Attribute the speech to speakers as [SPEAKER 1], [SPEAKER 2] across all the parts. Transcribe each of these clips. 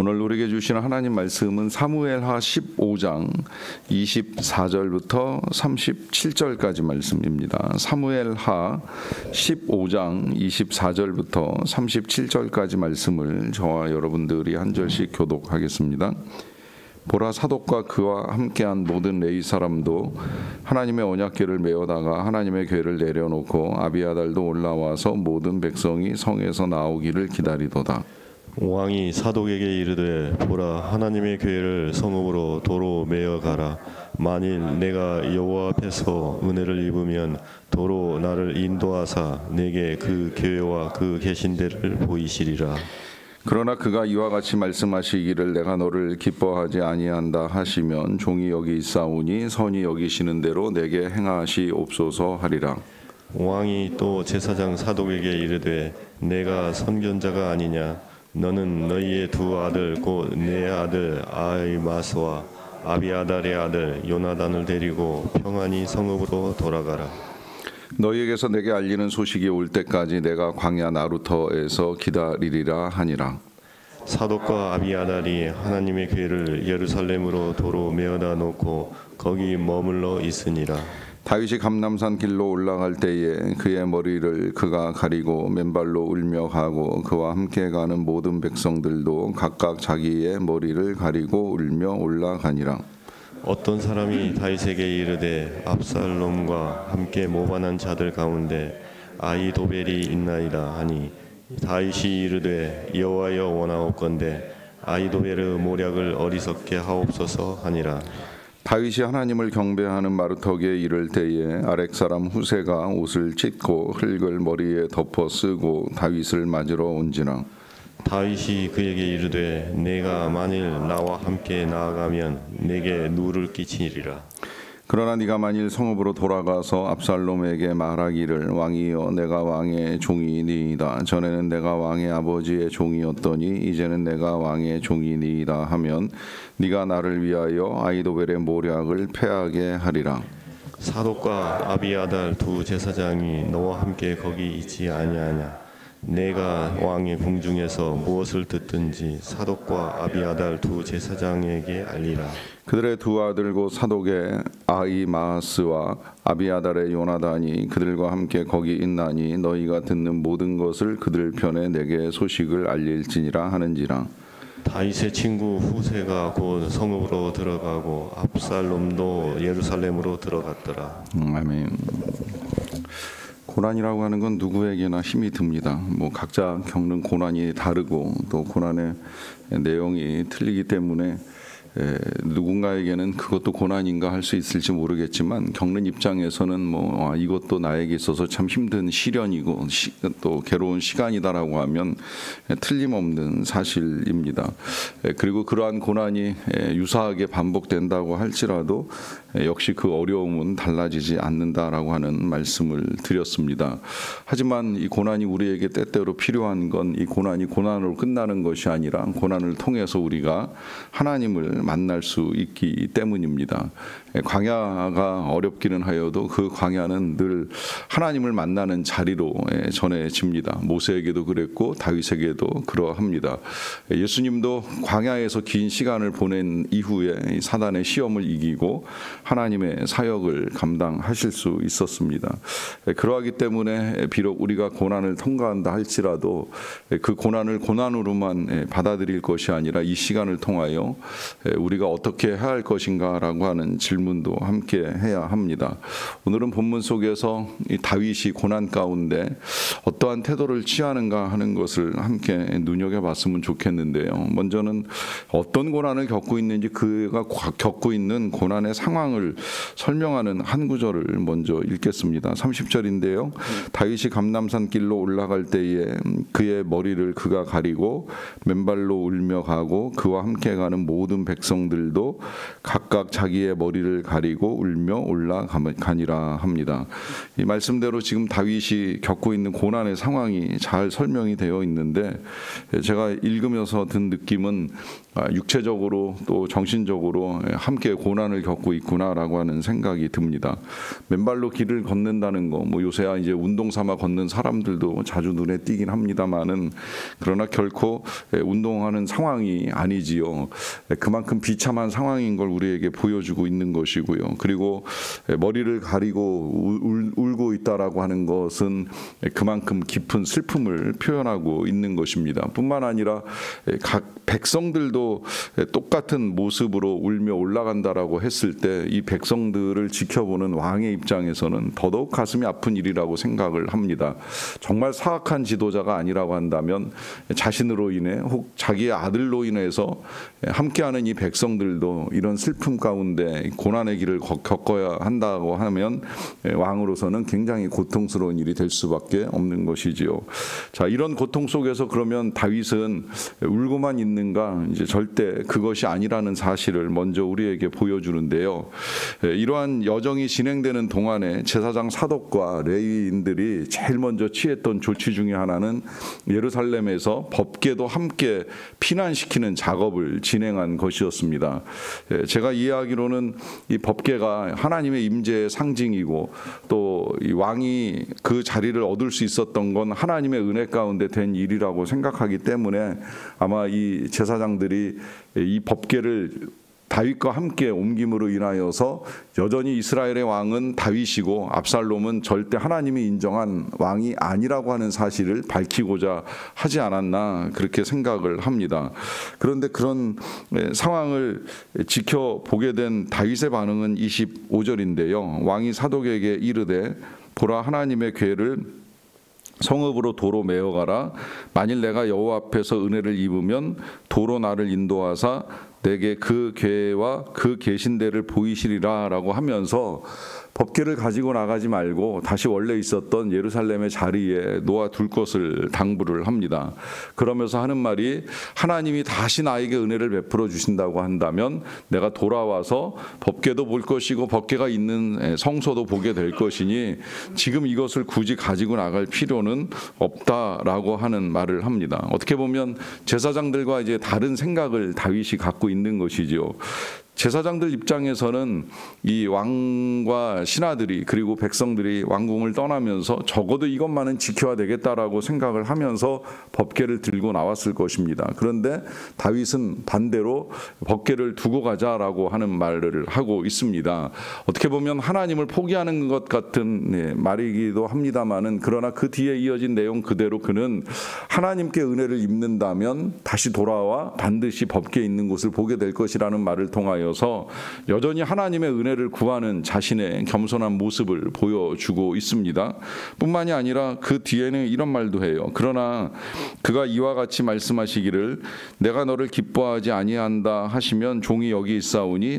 [SPEAKER 1] 오늘 우리에게 주시는 하나님 말씀은 사무엘하 15장 24절부터 37절까지 말씀입니다. 사무엘하 15장 24절부터 37절까지 말씀을 저와 여러분들이 한 절씩 교독하겠습니다. 보라, 사독과 그와 함께한 모든 레위 사람도 하나님의 언약궤를 메어다가 하나님의 궤를 내려놓고 아비아달도 올라와서 모든 백성이 성에서 나오기를 기다리도다.
[SPEAKER 2] 왕이 사독에게 이르되, 보라, 하나님의 궤를 성읍으로 도로 메어 가라. 만일 내가 여호와 앞에서 은혜를 입으면 도로 나를 인도하사 내게 그 궤와 그 계신 데를 보이시리라.
[SPEAKER 1] 그러나 그가 이와 같이 말씀하시기를 내가 너를 기뻐하지 아니한다 하시면 종이 여기 있사오니 선이 여기시는 대로 내게 행하시옵소서 하리라.
[SPEAKER 2] 왕이 또 제사장 사독에게 이르되, 내가 선견자가 아니냐? 너는 너희의 두 아들 곧 내 아들 아히마스와 아비아달의 아들 요나단을 데리고 평안히 성읍으로 돌아가라.
[SPEAKER 1] 너희에게서 내게 알리는 소식이 올 때까지 내가 광야 나루터에서 기다리리라 하니라.
[SPEAKER 2] 사독과 아비아달이 하나님의 궤를 예루살렘으로 도로 메어다 놓고 거기 머물러 있으니라.
[SPEAKER 1] 다윗이 감람산 길로 올라갈 때에 그의 머리를 그가 가리고 맨발로 울며 가고 그와 함께 가는 모든 백성들도 각각 자기의 머리를 가리고 울며 올라가니라.
[SPEAKER 2] 어떤 사람이 다윗에게 이르되, 압살롬과 함께 모반한 자들 가운데 아히도벨이 있나이다 하니, 다윗이 이르되, 여호와여 원하옵건대 아히도벨의 모략을 어리석게 하옵소서 하니라.
[SPEAKER 1] 다윗이 하나님을 경배하는 마루터기에 이를 때에 아렉 사람 후세가 옷을 찢고 흙을 머리에 덮어 쓰고 다윗을 맞으러 온지라.
[SPEAKER 2] 다윗이 그에게 이르되, 내가 만일 나와 함께 나아가면 내게 누를 끼치리라.
[SPEAKER 1] 그러나 네가 만일 성읍으로 돌아가서 압살롬에게 말하기를, 왕이여 내가 왕의 종이니이다. 전에는 내가 왕의 아버지의 종이었더니 이제는 내가 왕의 종이니이다 하면 네가 나를 위하여 아히도벨의 모략을 패하게 하리라.
[SPEAKER 2] 사독과 아비아달 두 제사장이 너와 함께 거기 있지 아니하냐? 내가 왕의 궁중에서 무엇을 듣든지 사독과 아비아달 두 제사장에게 알리라.
[SPEAKER 1] 그들의 두 아들 곧 사독의 아히마스와 아비아달의 요나단이 그들과 함께 거기 있나니 너희가 듣는 모든 것을 그들 편에 내게 소식을 알릴지니라 하는지라.
[SPEAKER 2] 다윗의 친구 후세가 곧 성읍으로 들어가고 압살롬도 예루살렘으로 들어갔더라.
[SPEAKER 1] 아멘. 고난이라고 하는 건 누구에게나 힘이 듭니다. 각자 겪는 고난이 다르고 또 고난의 내용이 틀리기 때문에 누군가에게는 그것도 고난인가 할 수 있을지 모르겠지만 겪는 입장에서는 이것도 나에게 있어서 참 힘든 시련이고 또 괴로운 시간이다라고 하면 틀림없는 사실입니다. 그리고 그러한 고난이 유사하게 반복된다고 할지라도 역시 그 어려움은 달라지지 않는다라고 하는 말씀을 드렸습니다. 하지만 이 고난이 우리에게 때때로 필요한 건 이 고난이 고난으로 끝나는 것이 아니라 고난을 통해서 우리가 하나님을 만날 수 있기 때문입니다. 광야가 어렵기는 하여도 그 광야는 늘 하나님을 만나는 자리로 전해집니다. 모세에게도 그랬고 다윗에게도 그러합니다. 예수님도 광야에서 긴 시간을 보낸 이후에 사단의 시험을 이기고 하나님의 사역을 감당하실 수 있었습니다. 그러하기 때문에 비록 우리가 고난을 통과한다 할지라도 그 고난을 고난으로만 받아들일 것이 아니라 이 시간을 통하여 우리가 어떻게 해야 할 것인가라고 하는 질문도 함께 해야 합니다. 오늘은 본문 속에서 이 다윗이 고난 가운데 어떠한 태도를 취하는가 하는 것을 함께 눈여겨봤으면 좋겠는데요. 먼저는 어떤 고난을 겪고 있는지 그가 겪고 있는 고난의 상황을 설명하는 한 구절을 먼저 읽겠습니다. 30절인데요. 다윗이 감람산 길로 올라갈 때에 그의 머리를 그가 가리고 맨발로 울며 가고 그와 함께 가는 모든 백성들도 각각 자기의 머리를 머리를 가리고 울며 올라가니라 합니다. 이 말씀대로 지금 다윗이 겪고 있는 고난의 상황이 잘 설명이 되어 있는데, 제가 읽으면서 든 느낌은 육체적으로 또 정신적으로 함께 고난을 겪고 있구나라고 하는 생각이 듭니다. 맨발로 길을 걷는다는 거, 뭐 요새야 이제 운동 삼아 걷는 사람들도 자주 눈에 띄긴 합니다만은, 그러나 결코 운동하는 상황이 아니지요. 그만큼 비참한 상황인 걸 우리에게 보여주고 있는 것이고요. 그리고 머리를 가리고 울고 있다라고 하는 것은 그만큼 깊은 슬픔을 표현하고 있는 것입니다. 뿐만 아니라 각 백성들도 똑같은 모습으로 울며 올라간다라고 했을 때 이 백성들을 지켜보는 왕의 입장에서는 더더욱 가슴이 아픈 일이라고 생각을 합니다. 정말 사악한 지도자가 아니라고 한다면 자신으로 인해 혹 자기의 아들로 인해서 함께하는 이 백성들도 이런 슬픔 가운데 고난의 길을 겪어야 한다고 하면 왕으로서는 굉장히 고통스러운 일이 될 수밖에 없는 것이지요. 자, 이런 고통 속에서 그러면 다윗은 울고만 있는가? 이제 절대 그것이 아니라는 사실을 먼저 우리에게 보여주는데요. 이러한 여정이 진행되는 동안에 제사장 사독과 레위인들이 제일 먼저 취했던 조치 중에 하나는 예루살렘에서 법궤도 함께 피난시키는 작업을 진행한 것이었습니다. 제가 이해하기로는 이 법궤가 하나님의 임재의 상징이고 또 이 왕이 그 자리를 얻을 수 있었던 건 하나님의 은혜 가운데 된 일이라고 생각하기 때문에 아마 이 제사장들이 이 법궤를 다윗과 함께 옮김으로 인하여서 여전히 이스라엘의 왕은 다윗이고 압살롬은 절대 하나님이 인정한 왕이 아니라고 하는 사실을 밝히고자 하지 않았나, 그렇게 생각을 합니다. 그런데 그런 상황을 지켜보게 된 다윗의 반응은 25절인데요. 왕이 사독에게 이르되 보라, 하나님의 궤를 성읍으로 도로 메어가라. 만일 내가 여호와 앞에서 은혜를 입으면 도로 나를 인도하사 내게 그 궤와 그 계신 데를 보이시리라라고 하면서 법궤를 가지고 나가지 말고 다시 원래 있었던 예루살렘의 자리에 놓아둘 것을 당부를 합니다. 그러면서 하는 말이, 하나님이 다시 나에게 은혜를 베풀어 주신다고 한다면 내가 돌아와서 법궤도 볼 것이고 법궤가 있는 성소도 보게 될 것이니 지금 이것을 굳이 가지고 나갈 필요는 없다라고 하는 말을 합니다. 어떻게 보면 제사장들과 이제 다른 생각을 다윗이 갖고 있는 것이죠. 제사장들 입장에서는 이 왕과 신하들이 그리고 백성들이 왕궁을 떠나면서 적어도 이것만은 지켜야 되겠다라고 생각을 하면서 법궤를 들고 나왔을 것입니다. 그런데 다윗은 반대로 법궤를 두고 가자라고 하는 말을 하고 있습니다. 어떻게 보면 하나님을 포기하는 것 같은 말이기도 합니다만은, 그러나 그 뒤에 이어진 내용 그대로 그는 하나님께 은혜를 입는다면 다시 돌아와 반드시 법궤에 있는 곳을 보게 될 것이라는 말을 통하여 여전히 하나님의 은혜를 구하는 자신의 겸손한 모습을 보여주고 있습니다. 뿐만이 아니라 그 뒤에는 이런 말도 해요. 그러나 그가 이와 같이 말씀하시기를 내가 너를 기뻐하지 아니한다 하시면 종이 여기 있사오니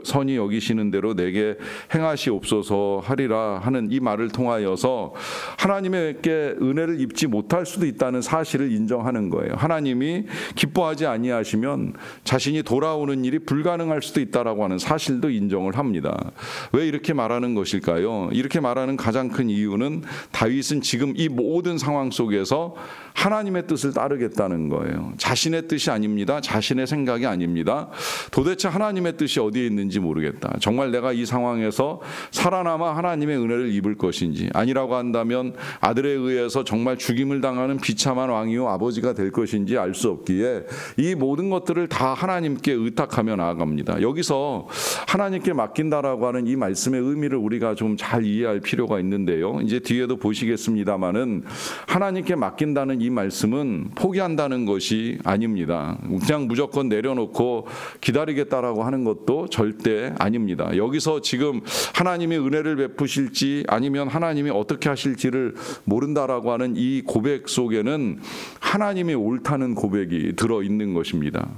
[SPEAKER 1] 선이 여기시는 대로 내게 행하시옵소서 하리라 하는 이 말을 통하여서 하나님께 은혜를 입지 못할 수도 있다는 사실을 인정하는 거예요. 하나님이 기뻐하지 아니하시면 자신이 돌아오는 일이 불가능할 수도 있다라고 하는 사실도 인정을 합니다. 왜 이렇게 말하는 것일까요? 이렇게 말하는 가장 큰 이유는 다윗은 지금 이 모든 상황 속에서 하나님의 뜻을 따르겠다는 거예요. 자신의 뜻이 아닙니다. 자신의 생각이 아닙니다. 도대체 하나님의 뜻이 어디에 있는지 모르겠다. 정말 내가 이 상황에서 살아남아 하나님의 은혜를 입을 것인지, 아니라고 한다면 아들에 의해서 정말 죽임을 당하는 비참한 왕이요 아버지가 될 것인지 알 수 없기에 이 모든 것들을 다 하나님께 의탁하며 나아갑니다. 여기서 하나님께 맡긴다라고 하는 이 말씀의 의미를 우리가 좀 잘 이해할 필요가 있는데요. 이제 뒤에도 보시겠습니다만은 하나님께 맡긴다는 이 말씀은 포기한다는 것이 아닙니다. 그냥 무조건 내려놓고 기다리겠다라고 하는 것도 절대 아닙니다. 여기서 지금 하나님이 은혜를 베푸실지 아니면 하나님이 어떻게 하실지를 모른다라고 하는 이 고백 속에는 하나님이 옳다는 고백이 들어있는 것입니다.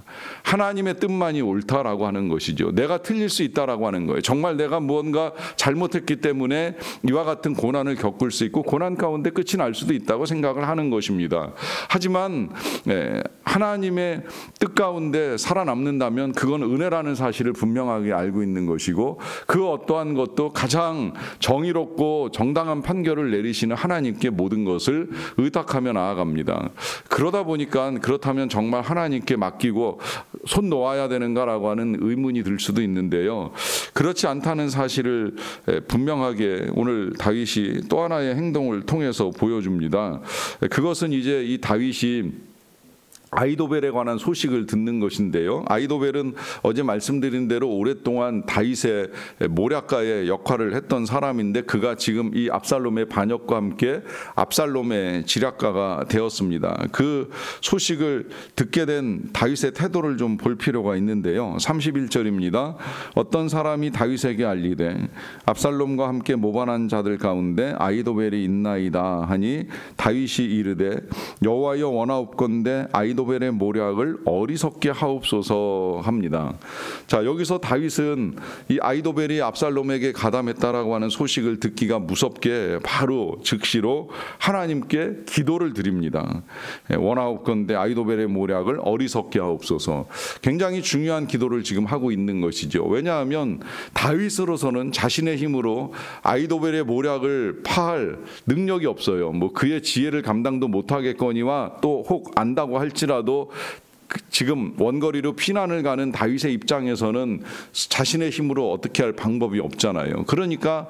[SPEAKER 1] 하나님의 뜻만이 옳다라고 하는 하는 것이죠. 내가 틀릴 수 있다라고 하는 거예요. 정말 내가 무언가 잘못했기 때문에 이와 같은 고난을 겪을 수 있고 고난 가운데 끝이 날 수도 있다고 생각을 하는 것입니다. 하지만 하나님의 뜻 가운데 살아남는다면 그건 은혜라는 사실을 분명하게 알고 있는 것이고, 그 어떠한 것도 가장 정의롭고 정당한 판결을 내리시는 하나님께 모든 것을 의탁하며 나아갑니다. 그러다 보니까 그렇다면 정말 하나님께 맡기고 손 놓아야 되는가라고 하는 의문이 들 수도 있는데요. 그렇지 않다는 사실을 분명하게 오늘 다윗이 또 하나의 행동을 통해서 보여줍니다. 그것은 이제 이 다윗이 아히도벨에 관한 소식을 듣는 것인데요. 아히도벨은 어제 말씀드린 대로 오랫동안 다윗의 모략가의 역할을 했던 사람인데, 그가 지금 이 압살롬의 반역과 함께 압살롬의 지략가가 되었습니다. 그 소식을 듣게 된 다윗의 태도를 좀 볼 필요가 있는데요. 31절입니다. 어떤 사람이 다윗에게 알리되 압살롬과 함께 모반한 자들 가운데 아히도벨이 있나이다 하니 다윗이 이르되 여호와여 원하옵건대 아히도벨의 모략을 어리석게 하옵소서 합니다. 자, 여기서 다윗은 이 아히도벨이 압살롬에게 가담했다라고 하는 소식을 듣기가 무섭게 바로 즉시로 하나님께 기도를 드립니다. 원하옵건대 아히도벨의 모략을 어리석게 하옵소서. 굉장히 중요한 기도를 지금 하고 있는 것이죠. 왜냐하면 다윗으로서는 자신의 힘으로 아히도벨의 모략을 파할 능력이 없어요. 뭐 그의 지혜를 감당도 못하겠거니와 또 혹 안다고 할지라도 지금 원거리로 피난을 가는 다윗의 입장에서는 자신의 힘으로 어떻게 할 방법이 없잖아요. 그러니까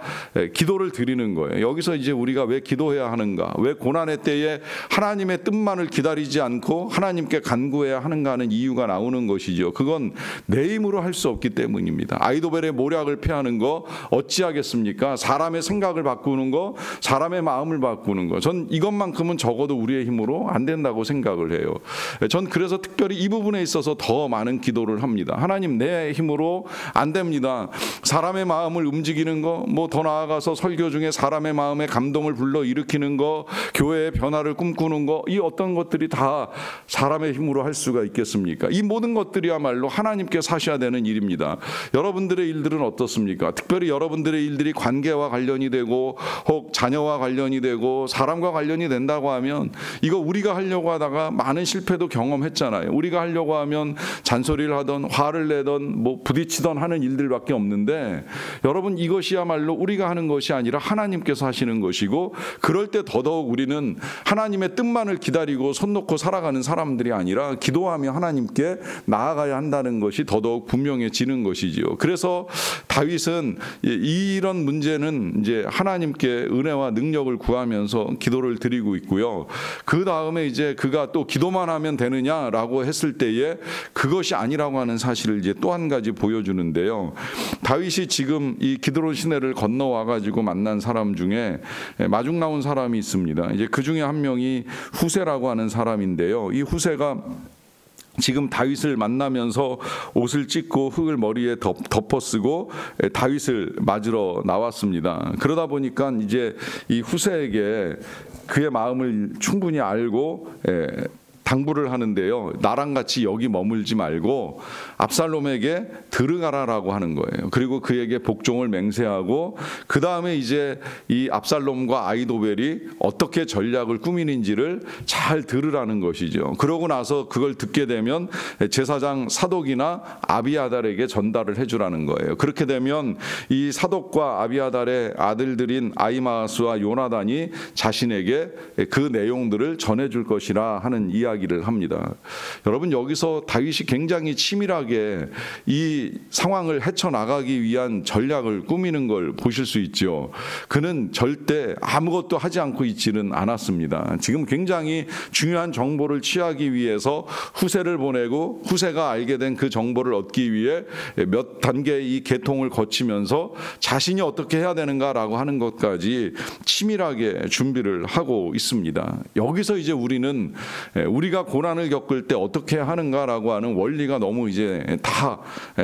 [SPEAKER 1] 기도를 드리는 거예요. 여기서 이제 우리가 왜 기도해야 하는가, 왜 고난의 때에 하나님의 뜻만을 기다리지 않고 하나님께 간구해야 하는가 하는 이유가 나오는 것이죠. 그건 내 힘으로 할 수 없기 때문입니다. 아히도벨의 모략을 피하는 거 어찌하겠습니까? 사람의 생각을 바꾸는 거, 사람의 마음을 바꾸는 거, 전 이것만큼은 적어도 우리의 힘으로 안 된다고 생각을 해요. 전 그래서 특별히 이 부분에 있어서 더 많은 기도를 합니다. 하나님, 내 힘으로 안 됩니다. 사람의 마음을 움직이는 거, 뭐 더 나아가서 설교 중에 사람의 마음에 감동을 불러 일으키는 거, 교회의 변화를 꿈꾸는 거, 이 어떤 것들이 다 사람의 힘으로 할 수가 있겠습니까? 이 모든 것들이야말로 하나님께 사셔야 되는 일입니다. 여러분들의 일들은 어떻습니까? 특별히 여러분들의 일들이 관계와 관련이 되고 혹 자녀와 관련이 되고 사람과 관련이 된다고 하면 이거 우리가 하려고 하다가 많은 실패도 경험했잖아요. 우리가 하려고 하면 잔소리를 하던 화를 내던 뭐 부딪히던 하는 일들밖에 없는데, 여러분 이것이야말로 우리가 하는 것이 아니라 하나님께서 하시는 것이고, 그럴 때 더더욱 우리는 하나님의 뜻만을 기다리고 손 놓고 살아가는 사람들이 아니라 기도하며 하나님께 나아가야 한다는 것이 더더욱 분명해지는 것이지요. 그래서 다윗은 이런 문제는 이제 하나님께 은혜와 능력을 구하면서 기도를 드리고 있고요. 그 다음에 이제 그가 또 기도만 하면 되느냐라고 했을 때에 그것이 아니라고 하는 사실을 이제 또 한 가지 보여주는데요. 다윗이 지금 이 기드론 시내를 건너와 가지고 만난 사람 중에 마중 나온 사람이 있습니다. 이제 그 중에 한 명이 후세라고 하는 사람인데요. 이 후세가 지금 다윗을 만나면서 옷을 찢고 흙을 머리에 덮어쓰고 다윗을 맞으러 나왔습니다. 그러다 보니까 이제 이 후세에게 그의 마음을 충분히 알고 당부를 하는데요. 나랑 같이 여기 머물지 말고 압살롬에게 들어가라라고 하는 거예요. 그리고 그에게 복종을 맹세하고, 그 다음에 이제 이 압살롬과 아히도벨이 어떻게 전략을 꾸미는지를 잘 들으라는 것이죠. 그러고 나서 그걸 듣게 되면 제사장 사독이나 아비아달에게 전달을 해주라는 거예요. 그렇게 되면 이 사독과 아비아달의 아들들인 아히마아스와 요나단이 자신에게 그 내용들을 전해줄 것이라 하는 이야기를 합니다. 여러분, 여기서 다윗이 굉장히 치밀하게 이 상황을 헤쳐나가기 위한 전략을 꾸미는 걸 보실 수 있죠. 그는 절대 아무것도 하지 않고 있지는 않았습니다. 지금 굉장히 중요한 정보를 취하기 위해서 후세를 보내고, 후세가 알게 된 그 정보를 얻기 위해 몇 단계의 이 계통을 거치면서 자신이 어떻게 해야 되는가라고 하는 것까지 치밀하게 준비를 하고 있습니다. 여기서 이제 우리는 우리가 고난을 겪을 때 어떻게 하는가라고 하는 원리가 너무 이제 다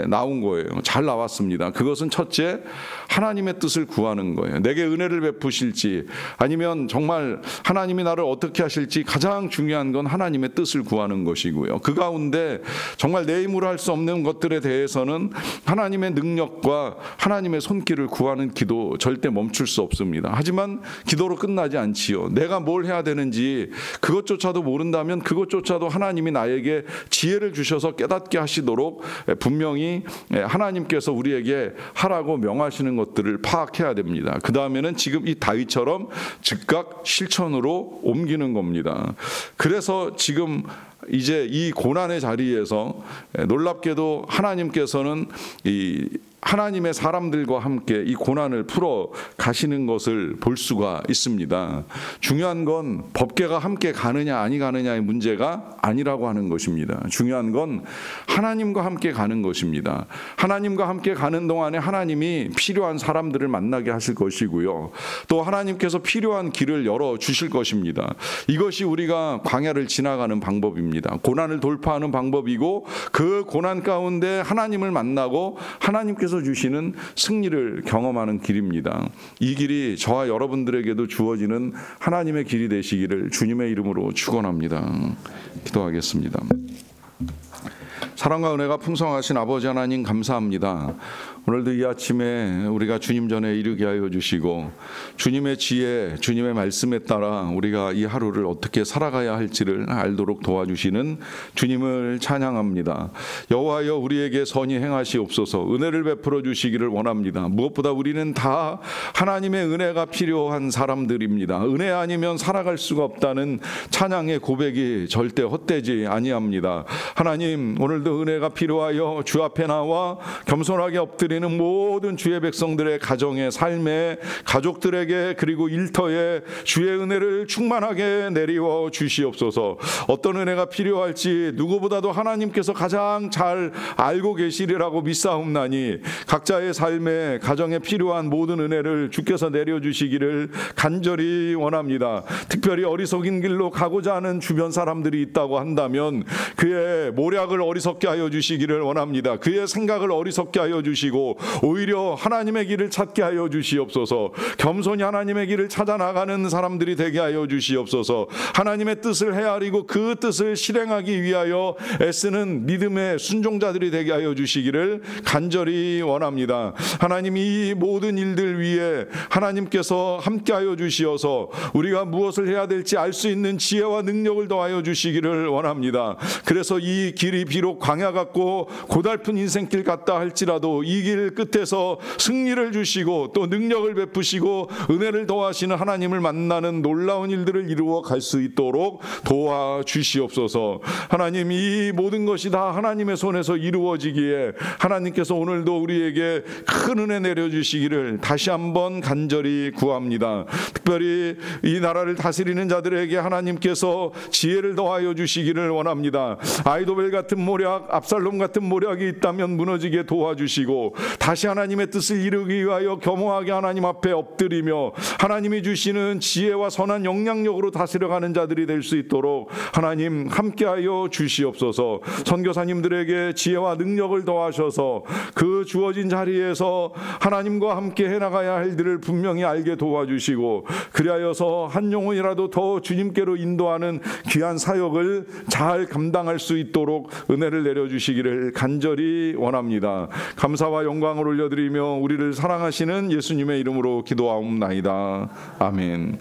[SPEAKER 1] 나온 거예요. 잘 나왔습니다. 그것은 첫째, 하나님의 뜻을 구하는 거예요. 내게 은혜를 베푸실지 아니면 정말 하나님이 나를 어떻게 하실지 가장 중요한 건 하나님의 뜻을 구하는 것이고요. 그 가운데 정말 내 힘으로 할 수 없는 것들에 대해서는 하나님의 능력과 하나님의 손길을 구하는 기도 절대 멈출 수 없습니다. 하지만 기도로 끝나지 않지요. 내가 뭘 해야 되는지 그것조차도 모른다면 그것조차도 하나님이 나에게 지혜를 주셔서 깨닫게 하시도록 분명히 하나님께서 우리에게 하라고 명하시는 것들을 파악해야 됩니다. 그 다음에는 지금 이 다윗처럼 즉각 실천으로 옮기는 겁니다. 그래서 지금 이제 이 고난의 자리에서 놀랍게도 하나님께서는 이 하나님의 사람들과 함께 이 고난을 풀어 가시는 것을 볼 수가 있습니다. 중요한 건 법궤가 함께 가느냐 아니 가느냐의 문제가 아니라고 하는 것입니다. 중요한 건 하나님과 함께 가는 것입니다. 하나님과 함께 가는 동안에 하나님이 필요한 사람들을 만나게 하실 것이고요. 또 하나님께서 필요한 길을 열어 주실 것입니다. 이것이 우리가 광야를 지나가는 방법입니다. 고난을 돌파하는 방법이고 그 고난 가운데 하나님을 만나고 하나님께서 주시는 승리를 경험하는 길입니다. 이 길이 저와 여러분들에게도 주어지는 하나님의 길이 되시기를 주님의 이름으로 축원합니다. 기도하겠습니다. 사랑과 은혜가 풍성하신 아버지 하나님 감사합니다. 오늘도 이 아침에 우리가 주님 전에 이르게 하여 주시고 주님의 지혜, 주님의 말씀에 따라 우리가 이 하루를 어떻게 살아가야 할지를 알도록 도와주시는 주님을 찬양합니다. 여호와여 우리에게 선히 행하시옵소서. 은혜를 베풀어 주시기를 원합니다. 무엇보다 우리는 다 하나님의 은혜가 필요한 사람들입니다. 은혜 아니면 살아갈 수가 없다는 찬양의 고백이 절대 헛되지 아니합니다. 하나님 오늘도 은혜가 필요하여 주 앞에 나와 겸손하게 엎드리는 모든 주의 백성들의 가정의 삶에 가족들에게 그리고 일터에 주의 은혜를 충만하게 내리워 주시옵소서. 어떤 은혜가 필요할지 누구보다도 하나님께서 가장 잘 알고 계시리라고 믿사옵나니 각자의 삶에 가정에 필요한 모든 은혜를 주께서 내려주시기를 간절히 원합니다. 특별히 어리석인 길로 가고자 하는 주변 사람들이 있다고 한다면 그의 모략을 어리석게 하여 주시기를 원합니다. 그의 생각을 어리석게 하여 주시고 오히려 하나님의 길을 찾게 하여 주시옵소서. 겸손히 하나님의 길을 찾아 나가는 사람들이 되게 하여 주시옵소서. 하나님의 뜻을 헤아리고 그 뜻을 실행하기 위하여 애쓰는 믿음의 순종자들이 되게 하여 주시기를 간절히 원합니다. 하나님 이 모든 일들 위에 하나님께서 함께 하여 주시어서 우리가 무엇을 해야 될지 알 수 있는 지혜와 능력을 더하여 주시기를 원합니다. 그래서 이 길이 비록 광야 같고 고달픈 인생길 같다 할지라도 이 길 끝에서 승리를 주시고 또 능력을 베푸시고 은혜를 더하시는 하나님을 만나는 놀라운 일들을 이루어 갈 수 있도록 도와주시옵소서. 하나님 이 모든 것이 다 하나님의 손에서 이루어지기에 하나님께서 오늘도 우리에게 큰 은혜 내려주시기를 다시 한번 간절히 구합니다. 특별히 이 나라를 다스리는 자들에게 하나님께서 지혜를 더하여 주시기를 원합니다. 아이도벨 같은 모략, 압살롬 같은 모략이 있다면 무너지게 도와주시고 다시 하나님의 뜻을 이루기 위하여 겸허하게 하나님 앞에 엎드리며 하나님이 주시는 지혜와 선한 영향력으로 다스려가는 자들이 될 수 있도록 하나님 함께하여 주시옵소서. 선교사님들에게 지혜와 능력을 더하셔서 그 주어진 자리에서 하나님과 함께 해나가야 할 일들을 분명히 알게 도와주시고 그리하여서 한 영혼이라도 더 주님께로 인도하는 귀한 사역을 잘 감당할 수 있도록 은혜를 내려주시기를 간절히 원합니다. 감사와 영광을 올려드리며 우리를 사랑하시는 예수님의 이름으로 기도하옵나이다. 아멘.